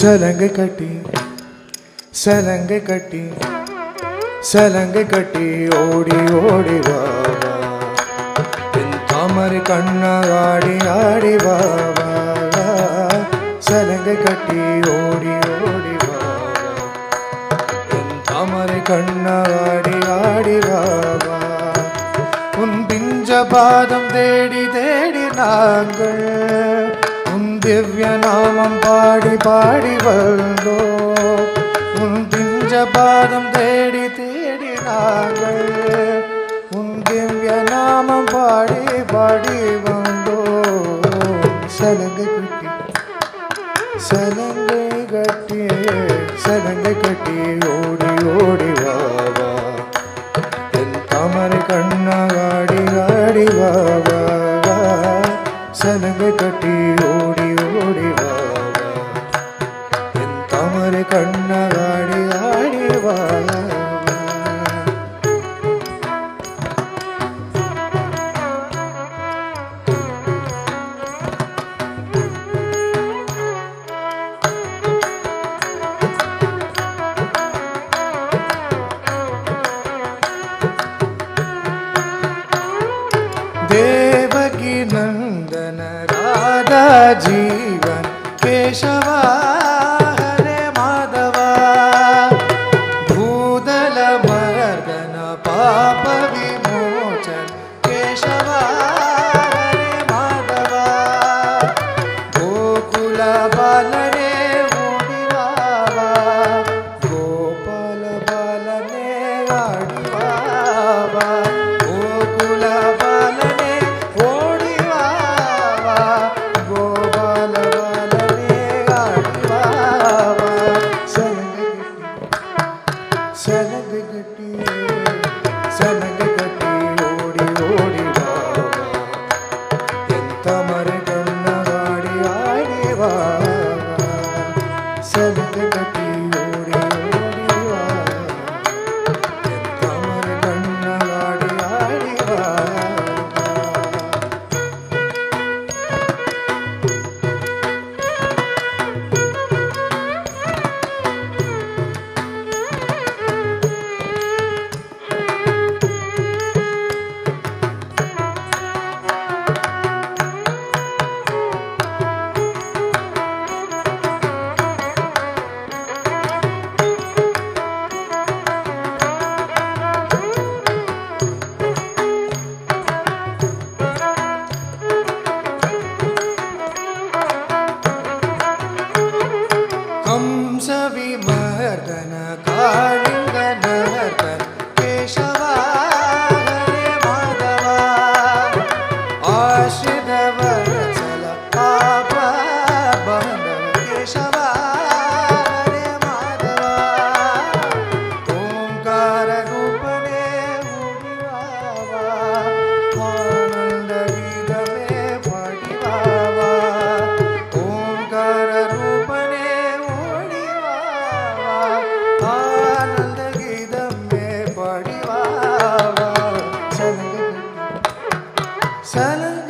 சலங்கை கட்டி சலங்கை கட்டி சலங்கை கட்டி ஓடி ஓடி வா என் தாமரை கண்ணா ஆடி ஆடி வா சலங்கை கட்டி ஓடி ஓடி வா என் தாமரை கண்ணா ஆடி ஆடி வா உன் பிஞ்ச பாதம் தேடி தேடி நாங்கள் உன் திவ்ய நாமம் பாடி பாடி வந்தோ உன் பிஞ்ச பாதம் தேடி தேடி நாங்கள் உன் திவ்ய நாமம் பாடி பாடி வந்தோ சலங்கை கட்டி சலங்கை கட்டி சலங்கை கட்டி ஓடி ஓடி வா என் தாமரை கண்ணா ஆடி ஆடி வா சலங்கை கட்டி ஓடி ஓடி வா என் தாமரை கண்ணா ஆடி ஆடி வா देवकी नंदन राधा जीवन केशवा हरे माधवा भूदल मर्दन पाप विमोचन केशवा हरे माधवा गोकुल बालने ओडिवावा गोपाल बालने आडिवावा गोकुल बालने सलंग गट्टी सलंग गट्टी ओडी ओडी वा ಎಂತ ಮರೆ ಕಣ್ಣ ಆಡಿ ಆಡಿ ವಾ ಸಲಂಗ ಗಟ್ಟಿ ಓಡಿ ಓಡಿ ವಾ ಎಂತ ಮರೆ ಕಣ್ಣ ಆಡಿ ಆಡಿ ವಾ कंस विमर्दन कालिंग नर्तन केशवा हरे माधवा आश्रित वत्सल पाप बंधन केशवा हरे माधवा ओंकार रूपने उडिवावा आनंद गीत में पडिवावा ओंकार रूपने आनंद गीतम में पड़ी वा सलंग